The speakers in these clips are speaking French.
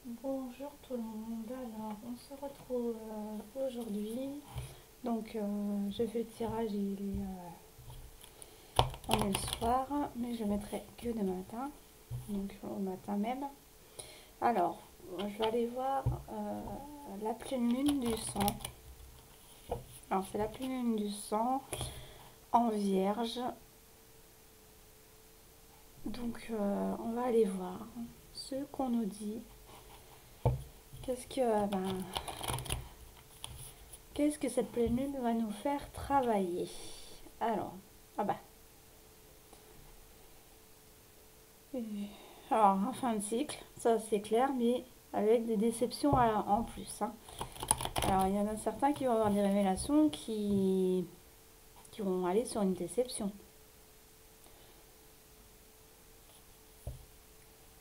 Bonjour tout le monde, alors on se retrouve aujourd'hui, donc je fais le tirage, on est le soir, mais je mettrai que demain matin, donc au matin même. Alors, je vais aller voir la pleine lune du sang. Alors c'est la pleine lune du sang en vierge, donc on va aller voir ce qu'on nous dit. Qu'est-ce que cette pleine lune va nous faire travailler? Alors, ah bah. Alors, en fin de cycle, ça c'est clair, mais avec des déceptions en plus. Hein. Alors, il y en a certains qui vont avoir des révélations qui vont aller sur une déception.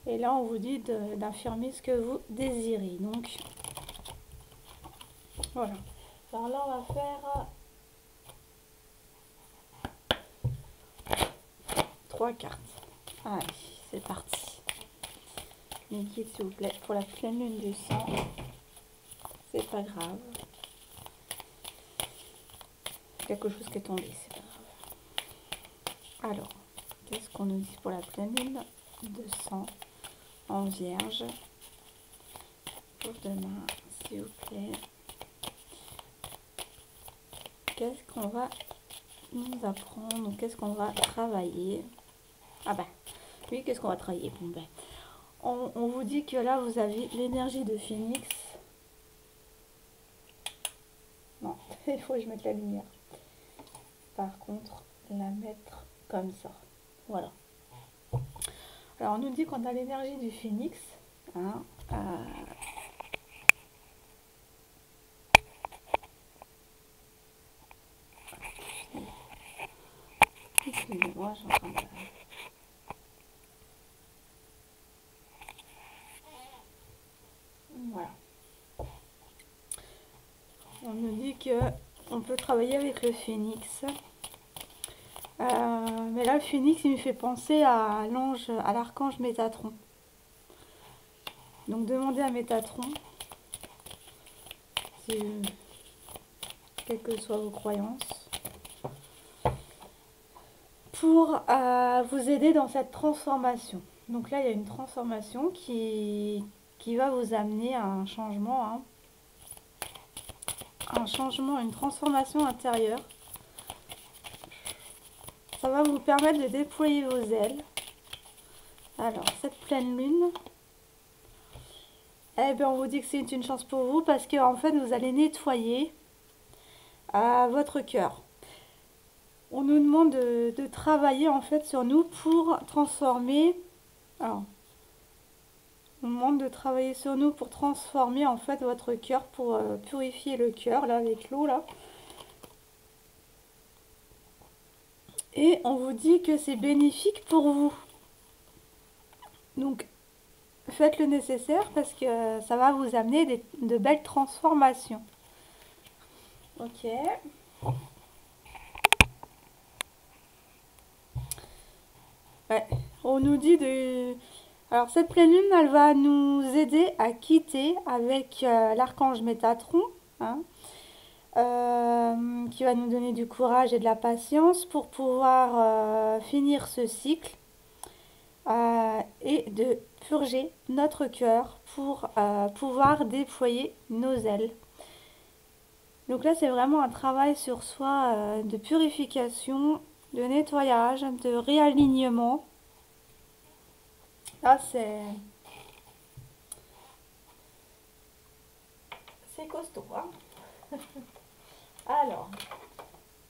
Et là, on vous dit d'affirmer ce que vous désirez. Donc, voilà. Alors là, on va faire 3 cartes. Allez, c'est parti. Une guide, s'il vous plaît, pour la pleine lune du sang. C'est pas grave. Quelque chose qui est tombé, c'est pas grave. Alors, qu'est-ce qu'on nous dit pour la pleine lune de sang en vierge pour demain, s'il vous plaît? Qu'est-ce qu'on va nous apprendre? Qu'est-ce qu'on va travailler? Ah ben, oui, qu'est-ce qu'on va travailler? Bon ben, on vous dit que là, vous avez l'énergie de Phénix. Non, il faut que je mette la lumière. Par contre, la mettre comme ça. Voilà. Alors, on nous dit qu'on a l'énergie du Phénix. Hein, excusez-moi, je suis en train de... Voilà. On nous dit que on peut travailler avec le Phénix. Mais là, le Phénix, il me fait penser à l'ange, à l'archange Métatron. Donc, demandez à Métatron, si, quelles que soient vos croyances, pour vous aider dans cette transformation. Donc là, il y a une transformation qui va vous amener à un changement, hein. Un changement, une transformation intérieure. Ça va vous permettre de déployer vos ailes. Alors, cette pleine lune, eh bien, on vous dit que c'est une chance pour vous parce que en fait, vous allez nettoyer votre cœur. On nous demande de travailler en fait sur nous pour transformer. Alors, on nous demande de travailler sur nous pour transformer en fait votre cœur, pour purifier le cœur là avec l'eau là. Et on vous dit que c'est bénéfique pour vous. Donc, faites le nécessaire parce que ça va vous amener de belles transformations. Ok. Ouais. On nous dit de... Alors, cette pleine lune, elle va nous aider à quitter avec l'archange Métatron, hein, qui va nous donner du courage et de la patience pour pouvoir finir ce cycle et de purger notre cœur pour pouvoir déployer nos ailes. Donc là, c'est vraiment un travail sur soi de purification, de nettoyage, de réalignement. Là, c'est costaud, hein. Alors,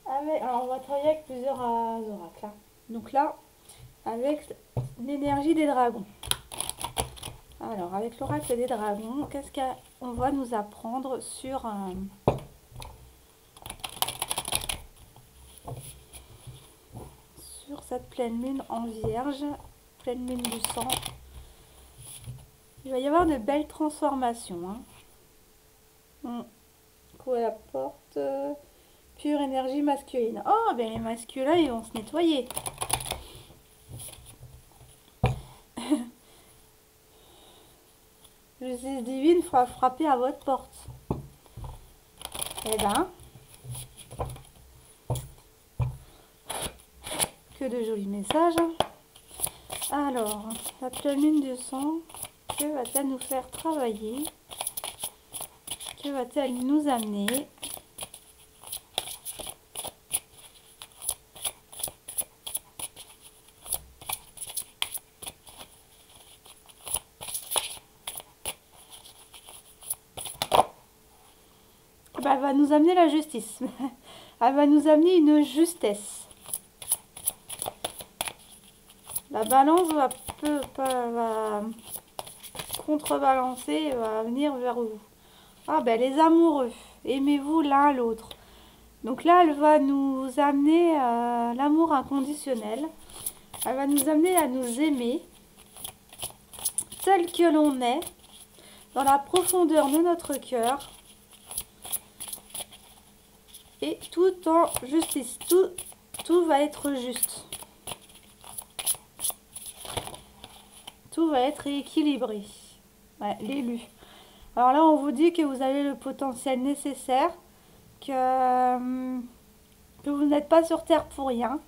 on va travailler avec plusieurs oracles. Hein. Donc là, avec l'énergie des dragons. Alors, avec l'oracle des dragons, qu'est-ce qu'on va nous apprendre sur cette pleine lune en vierge, pleine lune du sang? Il va y avoir de belles transformations. Hein. Quoi la porte pure énergie masculine. Oh, ben les masculins, ils vont se nettoyer. justice divine fera frapper à votre porte. Eh ben, que de jolis messages. Alors, la pleine lune de sang, que va-t-elle nous faire travailler? Que va-t-elle nous amener? Ben, elle va nous amener la justice. Elle va nous amener une justesse. La balance va contrebalancer, va venir vers vous. Ah ben les amoureux, aimez-vous l'un l'autre. Donc là, elle va nous amener l'amour inconditionnel. Elle va nous amener à nous aimer tel que l'on est, dans la profondeur de notre cœur. Et tout en justice. Tout va être juste. Tout va être équilibré. Ouais, l'élu. Alors là, on vous dit que vous avez le potentiel nécessaire, que vous n'êtes pas sur Terre pour rien,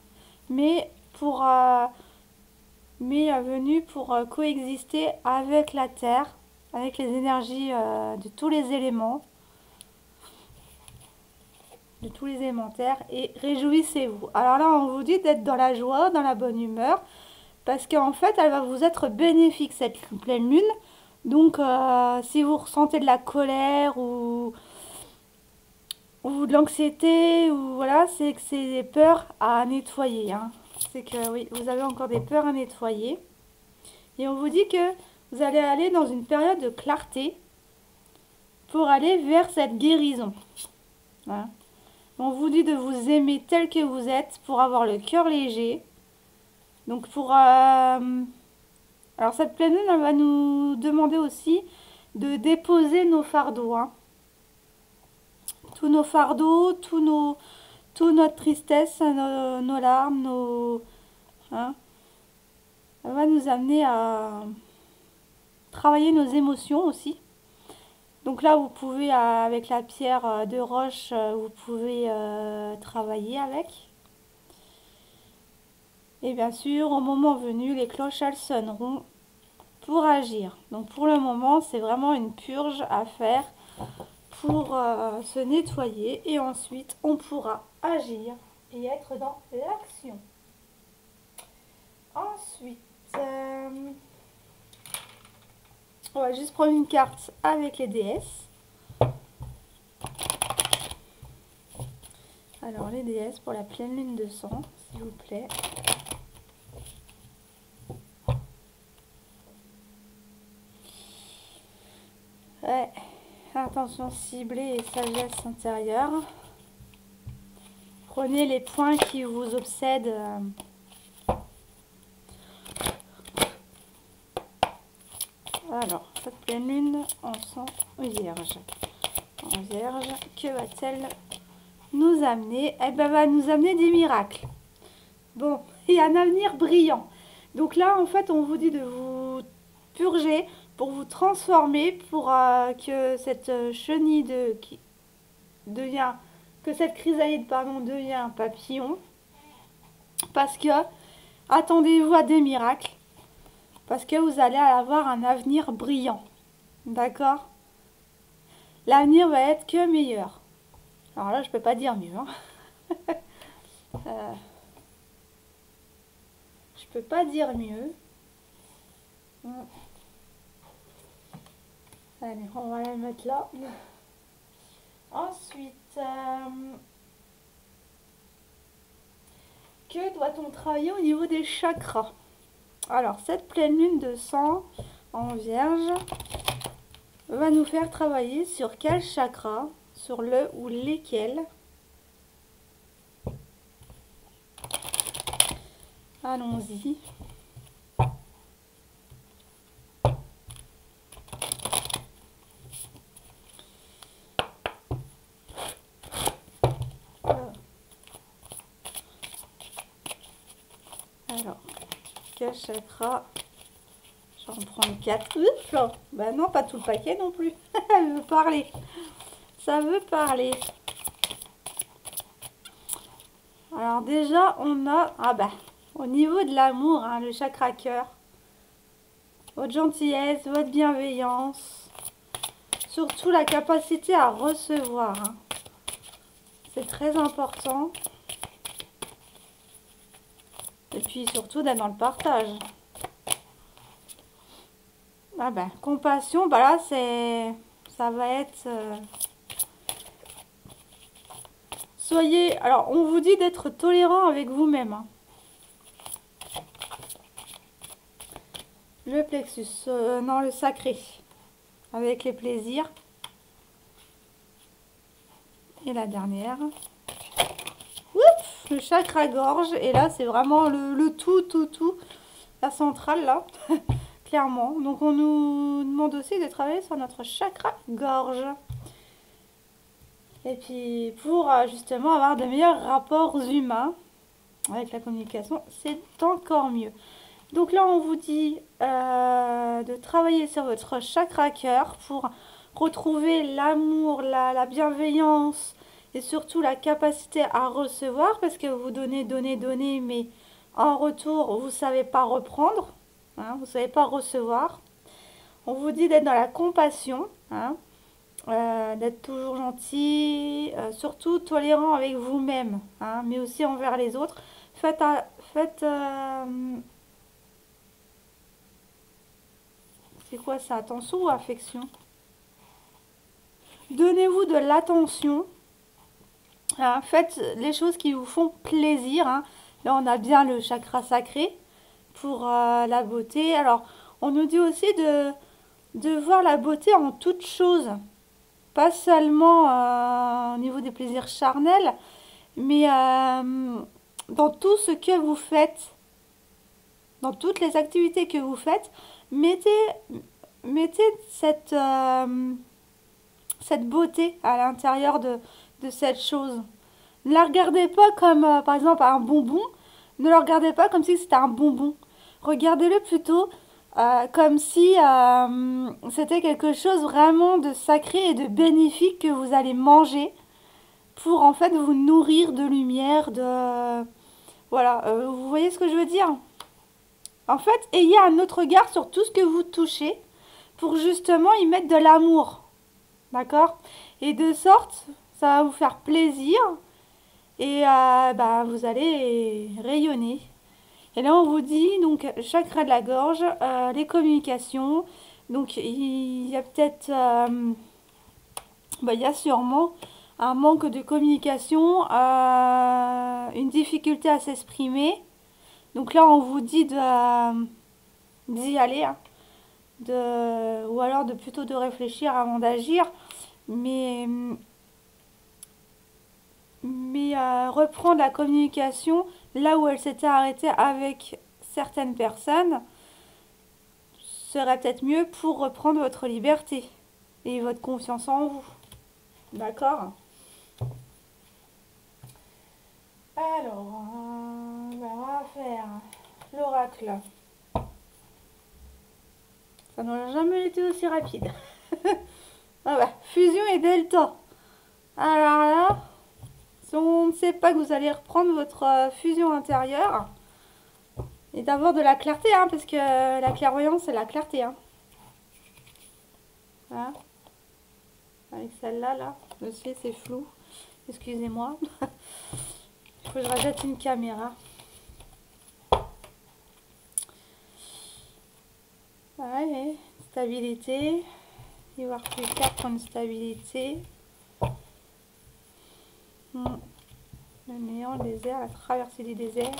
mais venu pour coexister avec la Terre, avec les énergies de tous les éléments, de tous les élémentaires, et réjouissez-vous. Alors là, on vous dit d'être dans la joie, dans la bonne humeur, parce qu'en fait, elle va vous être bénéfique, cette pleine lune. Donc, si vous ressentez de la colère ou de l'anxiété, ou voilà, c'est que c'est des peurs à nettoyer. Hein. C'est que oui, vous avez encore des peurs à nettoyer. Et on vous dit que vous allez aller dans une période de clarté pour aller vers cette guérison. Voilà. On vous dit de vous aimer tel que vous êtes pour avoir le cœur léger. Donc alors cette pleine lune, elle va nous demander aussi de déposer nos fardeaux. Hein. Tous nos fardeaux, toute notre tristesse, nos larmes, hein. Elle va nous amener à travailler nos émotions aussi. Donc là, vous pouvez, avec la pierre de roche, vous pouvez travailler avec. Et bien sûr, au moment venu, les cloches, elles sonneront pour agir. Donc pour le moment, c'est vraiment une purge à faire pour se nettoyer. Et ensuite, on pourra agir et être dans l'action. Ensuite, on va juste prendre une carte avec les déesses. Alors, les déesses pour la pleine lune de sang, s'il vous plaît. Ouais, attention ciblée et sagesse intérieure. Prenez les points qui vous obsèdent. Alors, cette pleine lune en sang vierge. En vierge, que va-t-elle nous amener? Eh ben, va nous amener des miracles. Bon, et un avenir brillant. Donc là, en fait, on vous dit de vous purger pour vous transformer, pour que cette chenille que cette chrysalide, pardon, devient un papillon. Parce que, attendez-vous à des miracles. Parce que vous allez avoir un avenir brillant. D'accord? L'avenir va être que meilleur. Alors là, je peux pas dire mieux. Hein. Je peux pas dire mieux. Allez, on va la mettre là. Ensuite, que doit-on travailler au niveau des chakras? Alors, cette pleine lune de sang en vierge va nous faire travailler sur quel chakra, sur le ou lesquels. Allons-y. Alors, quel chakra? J'en On prend le 4. Ouf, bah non, pas tout le paquet non plus. Elle veut parler. Ça veut parler. Alors déjà, on a... Ah bah, au niveau de l'amour, hein, le chakra cœur. Votre gentillesse, votre bienveillance. Surtout la capacité à recevoir. Hein. C'est très important. Et puis surtout d'être dans le partage. Ah ben, compassion, bah là c'est... Ça va être... Soyez... Alors, on vous dit d'être tolérant avec vous-même. Hein. Le plexus, non, le sacré. Avec les plaisirs. Et la dernière. Oups, le chakra-gorge. Et là, c'est vraiment le tout. La centrale, là. Clairement. Donc, on nous demande aussi de travailler sur notre chakra-gorge. Et puis, pour justement avoir de meilleurs rapports humains avec la communication, c'est encore mieux. Donc là, on vous dit de travailler sur votre chakra cœur pour retrouver l'amour, la bienveillance et surtout la capacité à recevoir parce que vous donnez, mais en retour, vous ne savez pas reprendre, hein, vous ne savez pas recevoir. On vous dit d'être dans la compassion, hein, d'être toujours gentil, surtout tolérant avec vous-même, hein, mais aussi envers les autres. Faites c'est quoi ça, attention ou affection? Donnez-vous de l'attention. Hein, faites les choses qui vous font plaisir. Hein. Là, on a bien le chakra sacré pour la beauté. Alors, on nous dit aussi de voir la beauté en toutes choses. Pas seulement au niveau des plaisirs charnels, mais dans tout ce que vous faites. Dans toutes les activités que vous faites, mettez cette beauté à l'intérieur de cette chose. Ne la regardez pas comme, par exemple, un bonbon. Ne le regardez pas comme si c'était un bonbon. Regardez-le plutôt comme si c'était quelque chose vraiment de sacré et de bénéfique que vous allez manger pour en fait vous nourrir de lumière, de... Voilà, vous voyez ce que je veux dire? En fait, ayez un autre regard sur tout ce que vous touchez pour justement y mettre de l'amour. D'accord? Et de sorte, ça va vous faire plaisir et vous allez rayonner. Et là, on vous dit, donc, chakra de la gorge, les communications. Donc, il y a peut-être, il y a sûrement un manque de communication, une difficulté à s'exprimer. Donc là, on vous dit d'y aller, hein, ou alors plutôt de réfléchir avant d'agir. Mais reprendre la communication là où elle s'était arrêtée avec certaines personnes serait peut-être mieux pour reprendre votre liberté et votre confiance en vous. D'accord? Alors, on va faire l'oracle. Ça n'a jamais été aussi rapide. Ah bah, fusion et delta. Alors là, si on ne sait pas que vous allez reprendre votre fusion intérieure, et d'avoir de la clarté, hein, parce que la clairvoyance, c'est la clarté. Hein. Hein, avec celle-là, là, je sais, c'est flou. Excusez-moi. Il faut que je rajoute une caméra. Ouais, stabilité. Il va y avoir plus 4 points de stabilité. Le néant, le désert, la traversée du désert.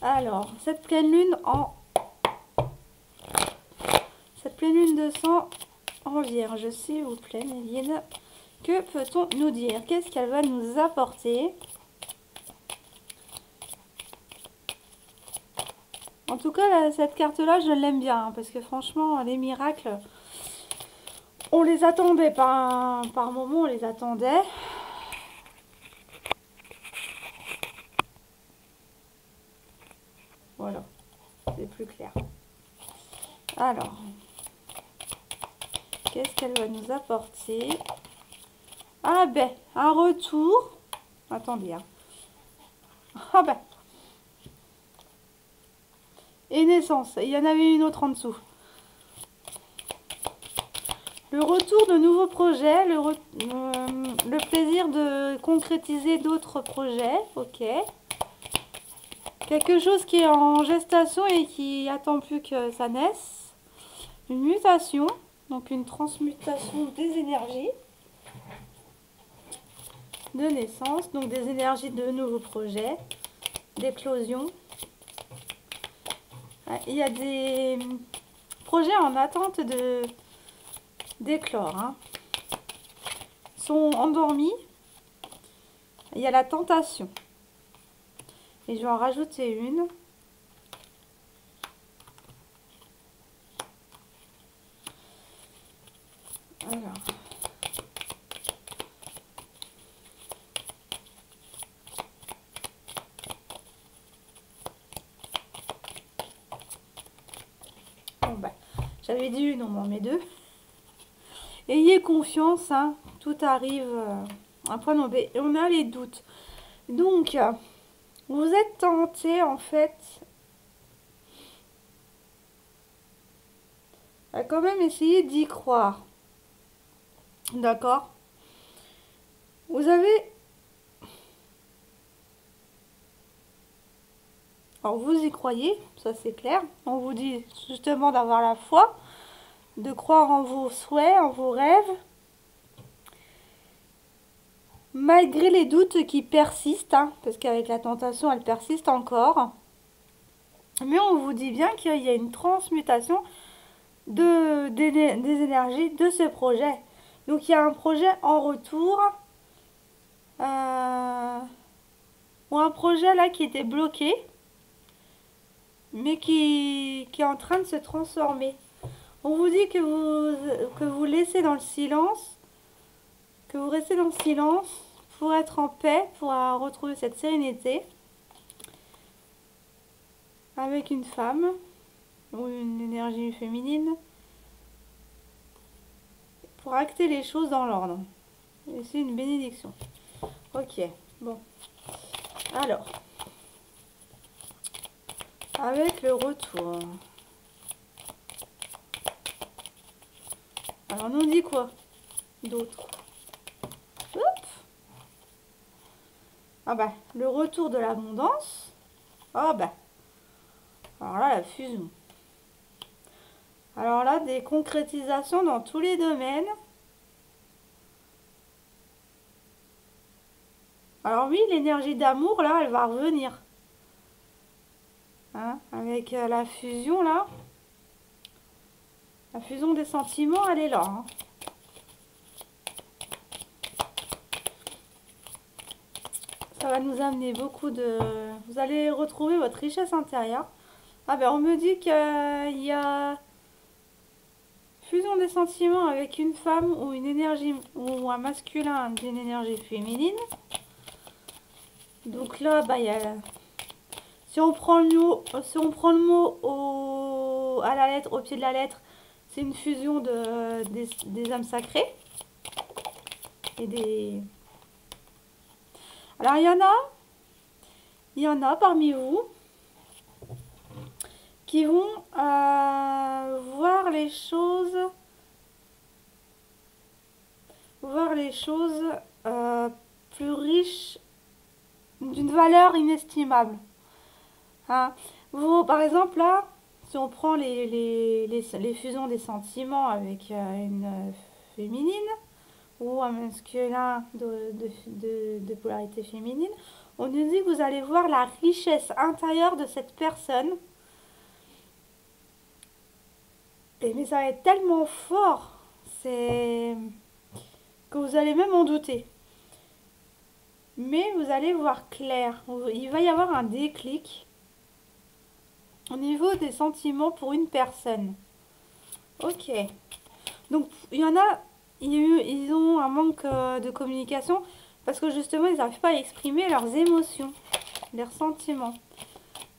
Alors, cette pleine lune de sang en vierge, s'il vous plaît, Méline. Que peut-on nous dire? Qu'est-ce qu'elle va nous apporter? En tout cas, là, cette carte-là, je l'aime bien, hein, parce que franchement, les miracles, on les attendait, par moment, on les attendait. Voilà, c'est plus clair. Alors, qu'est-ce qu'elle va nous apporter? Ah ben, un retour. Attendez, hein. Ah ben. Et naissance. Il y en avait une autre en dessous. Le retour de nouveaux projets, le plaisir de concrétiser d'autres projets. Ok. Quelque chose qui est en gestation et qui attend plus que ça naisse. Une mutation, donc une transmutation des énergies de naissance, donc des énergies de nouveaux projets, d'éclosion. Il y a des projets en attente d'éclore. Hein. Ils sont endormis. Il y a la tentation. Et je vais en rajouter une. Alors. Bon ben, j'avais dit une, on m'en met deux. Ayez confiance, hein, tout arrive à un point nommé. Et on a les doutes. Donc, vous êtes tenté en fait à quand même essayer d'y croire. D'accord? Vous avez... Alors vous y croyez, ça c'est clair. On vous dit justement d'avoir la foi, de croire en vos souhaits, en vos rêves. Malgré les doutes qui persistent, hein, parce qu'avec la tentation, elle persiste encore. Mais on vous dit bien qu'il y a une transmutation des énergies de ce projet. Donc il y a un projet en retour. Ou un projet là qui était bloqué. Mais qui est en train de se transformer. On vous dit que vous laissez dans le silence. Que vous restez dans le silence pour être en paix, pour retrouver cette sérénité. Avec une femme ou une énergie féminine pour acter les choses dans l'ordre. Et c'est une bénédiction. Ok, bon. Alors, avec le retour. Alors, on nous dit quoi d'autre? Hop. Ah bah, le retour de l'abondance. Ah bah. Alors là, la fusion. Alors là, des concrétisations dans tous les domaines. Alors oui, l'énergie d'amour, là, elle va revenir. Hein, avec la fusion, là. La fusion des sentiments, elle est là. Hein. Ça va nous amener beaucoup de... Vous allez retrouver votre richesse intérieure. Ah ben, on me dit qu'il y a... Fusion des sentiments avec une femme ou une énergie ou un masculin d'une énergie féminine. Donc là, bah, y a, si on prend le mot à la lettre, au pied de la lettre, c'est une fusion des âmes sacrées. Et des... Alors il y en a parmi vous qui vont voir les choses plus riches, d'une valeur inestimable. Hein. Vous, par exemple, là, si on prend les fusions des sentiments avec une féminine ou un masculin de polarité féminine, on nous dit que vous allez voir la richesse intérieure de cette personne. Mais ça va être tellement fort, c'est que vous allez même en douter. Mais vous allez voir clair. Il va y avoir un déclic au niveau des sentiments pour une personne. Ok. Donc, il y en a, ils ont un manque de communication parce que justement, ils n'arrivent pas à exprimer leurs émotions, leurs sentiments.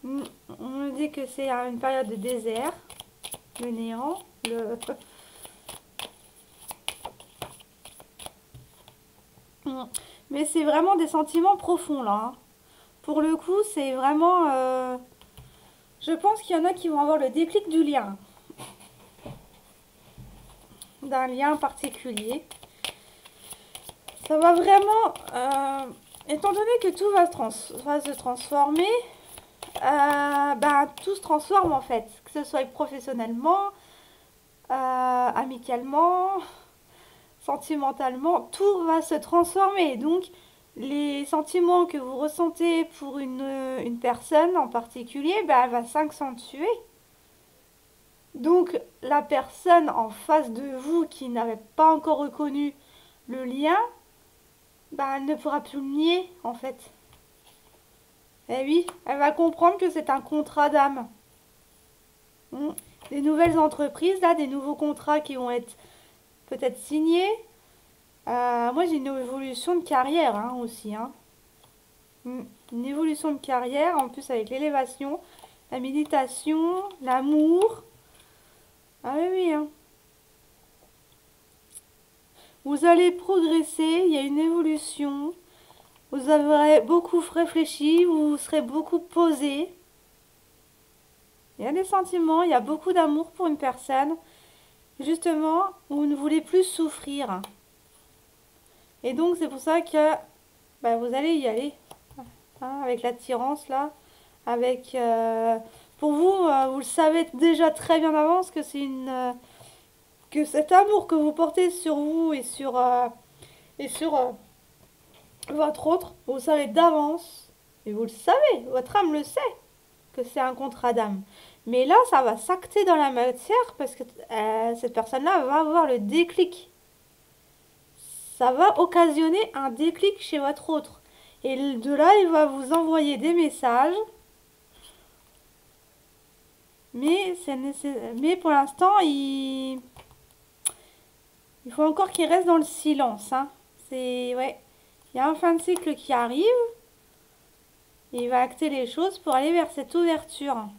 On me dit que c'est une période de désert. le néant, le... Mais c'est vraiment des sentiments profonds là, hein. Pour le coup, c'est vraiment... je pense qu'il y en a qui vont avoir le déclic du lien, d'un lien particulier. Ça va vraiment... étant donné que tout va se transformer, tout se transforme en fait. Que ce soit professionnellement, amicalement, sentimentalement, tout va se transformer. Donc, les sentiments que vous ressentez pour une personne en particulier, elle va s'accentuer. Donc, la personne en face de vous qui n'avait pas encore reconnu le lien, elle ne pourra plus le nier en fait. Eh oui, elle va comprendre que c'est un contrat d'âme. Des nouvelles entreprises, là, des nouveaux contrats qui vont être peut-être signés. Moi, j'ai une évolution de carrière hein, aussi. Hein. Une évolution de carrière, en plus avec l'élévation, la méditation, l'amour. Ah oui, oui. Hein. Vous allez progresser, il y a une évolution. Vous aurez beaucoup réfléchi, vous serez beaucoup posé. Il y a des sentiments, il y a beaucoup d'amour pour une personne. Justement, vous ne voulez plus souffrir. Et donc, c'est pour ça que vous allez y aller. Hein, avec l'attirance, là. Avec, pour vous, vous le savez déjà très bien d'avance que c'est que cet amour que vous portez sur vous et sur votre autre, vous le savez d'avance. Et vous le savez, votre âme le sait que c'est un contrat d'âme. Mais là, ça va s'acter dans la matière parce que cette personne-là va avoir le déclic. Ça va occasionner un déclic chez votre autre. Et de là, il va vous envoyer des messages. Mais pour l'instant, il faut encore qu'il reste dans le silence. Hein. Ouais. Il y a un fin de cycle qui arrive. Et il va acter les choses pour aller vers cette ouverture.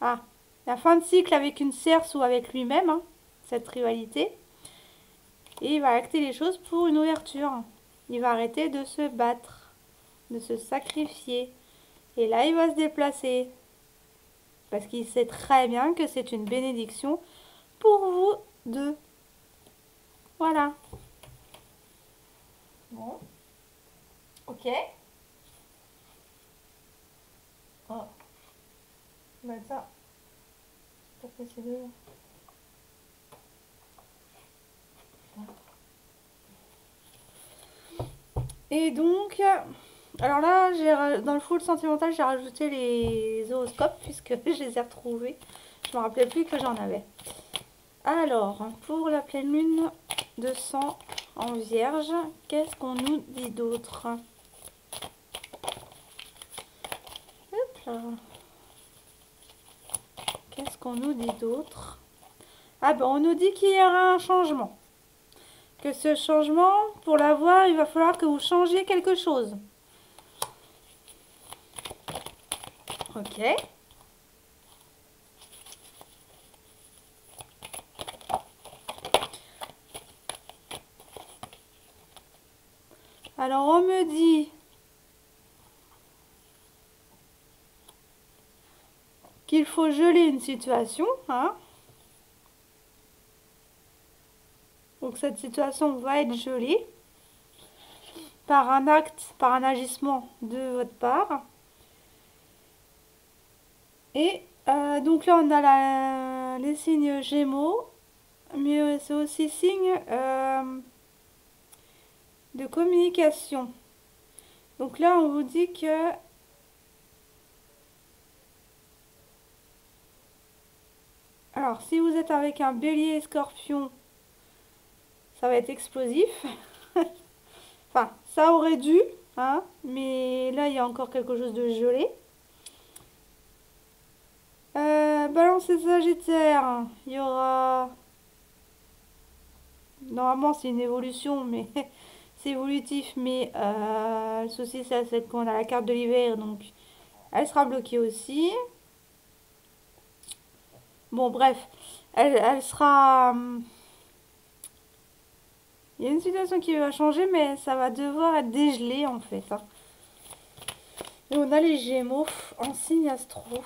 Ah, la fin de cycle avec une cerce ou avec lui-même, hein, cette rivalité. Et il va acter les choses pour une ouverture. Il va arrêter de se battre, de se sacrifier. Et là, il va se déplacer. Parce qu'il sait très bien que c'est une bénédiction pour vous deux. Voilà. Bon. Ok. Oh. Ça. Pourquoi c'est deux? Et donc, alors là, dans le full sentimental, j'ai rajouté les horoscopes puisque je les ai retrouvés. Je me rappelais plus que j'en avais. Alors, pour la pleine lune de sang en vierge, qu'est-ce qu'on nous dit d'autre? Hop là. Qu'est-ce qu'on nous dit d'autre? Ah ben, on nous dit qu'il y aura un changement. Que ce changement, pour l'avoir, il va falloir que vous changiez quelque chose. Ok. Alors, on me dit qu'il faut geler une situation, hein. Donc, cette situation va être gelée par un acte, par un agissement de votre part. Et donc là, on a les signes Gémeaux, mais c'est aussi signe de communication. Donc là, on vous dit que alors, si vous êtes avec un bélier scorpion, ça va être explosif. Enfin, ça aurait dû, hein, mais là, il y a encore quelque chose de gelé. Balance et Sagittaire, il y aura... Normalement, c'est une évolution, mais c'est évolutif. Mais le souci, c'est qu'on a la carte de l'hiver, donc elle sera bloquée aussi. Bon, bref, elle sera... Il y a une situation qui va changer, mais ça va devoir être dégelé en fait, hein. Et on a les Gémeaux en signe astro.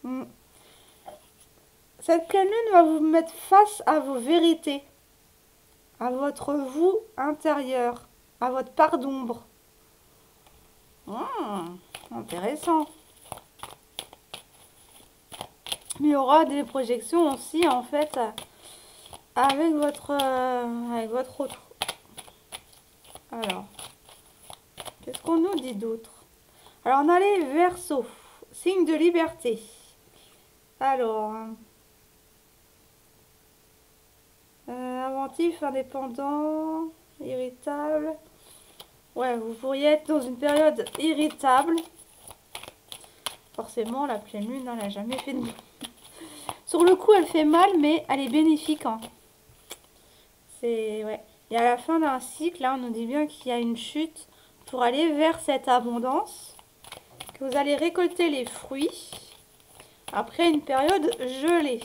Hmm. Cette pleine lune va vous mettre face à vos vérités, à votre vous intérieur, à votre part d'ombre. Intéressant. Mais il y aura des projections aussi en fait avec votre autre. Alors, qu'est-ce qu'on nous dit d'autre? Alors on a les Verseaux, signe de liberté. Alors, inventif, indépendant, irritable. Ouais, vous pourriez être dans une période irritable. Forcément, la pleine lune, elle n'a jamais fait de... Sur le coup, elle fait mal, mais elle est bénéfique, hein. C'est... Ouais. Et à la fin d'un cycle, là, on nous dit bien qu'il y a une chute pour aller vers cette abondance. Que vous allez récolter les fruits après une période gelée.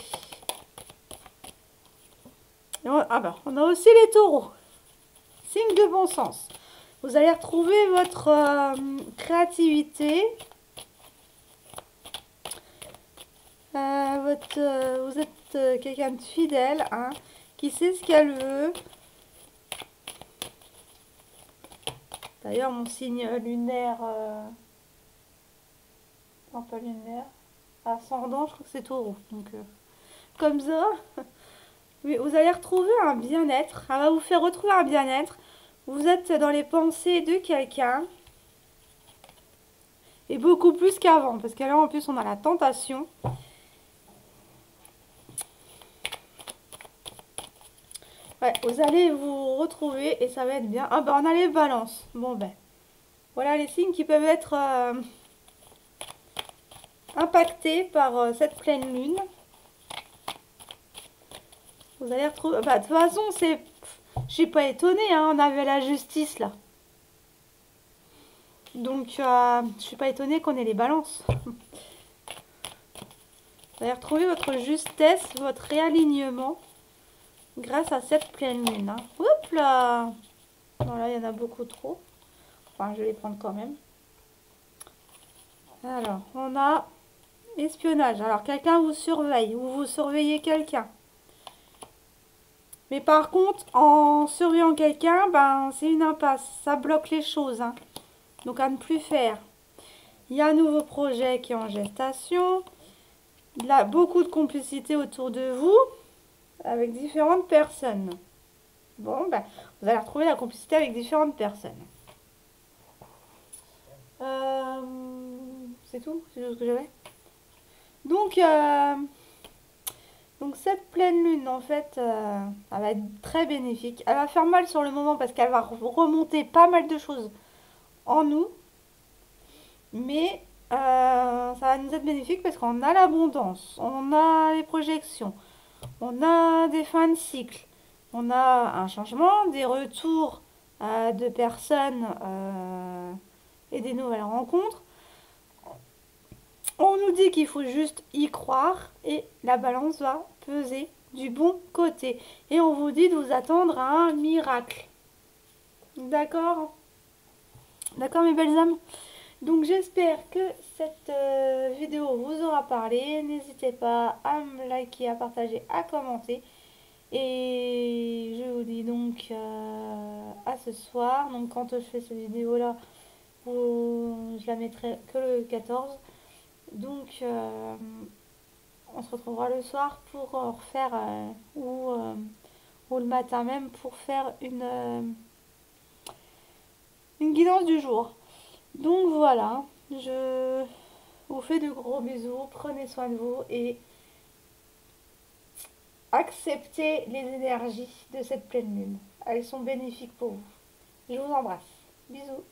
Ah ben, on a aussi les taureaux. Signe de bon sens. Vous allez retrouver votre créativité. Vous êtes quelqu'un de fidèle, hein, qui sait ce qu'elle veut. D'ailleurs, mon signe lunaire... non, pas lunaire. Ascendant, je crois que c'est taureau. Donc, comme ça... Mais vous allez retrouver un bien-être. Elle va vous faire retrouver un bien-être. Vous êtes dans les pensées de quelqu'un. Et beaucoup plus qu'avant. Parce que là, en plus, on a la tentation. Ouais, vous allez vous retrouver et ça va être bien. Ah bah, on a les balances. Bon ben, voilà les signes qui peuvent être impactés par cette pleine lune. Vous allez retrouver... Bah, de toute façon, c'est... Je suis pas étonnée, hein, on avait la justice là. Donc, je suis pas étonnée qu'on ait les balances. Vous allez retrouver votre justesse, votre réalignement grâce à cette pleine lune, hein. Hop là! Voilà, il y en a beaucoup trop. Enfin, je vais les prendre quand même. Alors, on a espionnage. Alors, quelqu'un vous surveille ou vous surveillez quelqu'un. Mais par contre, en surveillant quelqu'un, ben, c'est une impasse. Ça bloque les choses, hein. Donc, à ne plus faire. Il y a un nouveau projet qui est en gestation. Il y a beaucoup de complicité autour de vous avec différentes personnes. Bon, ben, vous allez retrouver la complicité avec différentes personnes. C'est tout? C'est tout ce que j'avais. Donc cette pleine lune, en fait, elle va être très bénéfique. Elle va faire mal sur le moment parce qu'elle va remonter pas mal de choses en nous. Mais ça va nous être bénéfique parce qu'on a l'abondance, on a les projections, on a des fins de cycle, on a un changement, des retours de personnes et des nouvelles rencontres. On nous dit qu'il faut juste y croire et la balance va peser du bon côté. Et on vous dit de vous attendre à un miracle. D'accord? D'accord mes belles âmes? Donc j'espère que cette vidéo vous aura parlé. N'hésitez pas à me liker, à partager, à commenter. Et je vous dis donc à ce soir. Donc quand je fais cette vidéo là, je la mettrai que le 14. Donc on se retrouvera le soir pour refaire ou le matin même pour faire une guidance du jour. Donc voilà, je vous fais de gros bisous, prenez soin de vous et acceptez les énergies de cette pleine lune. Elles sont bénéfiques pour vous. Je vous embrasse. Bisous.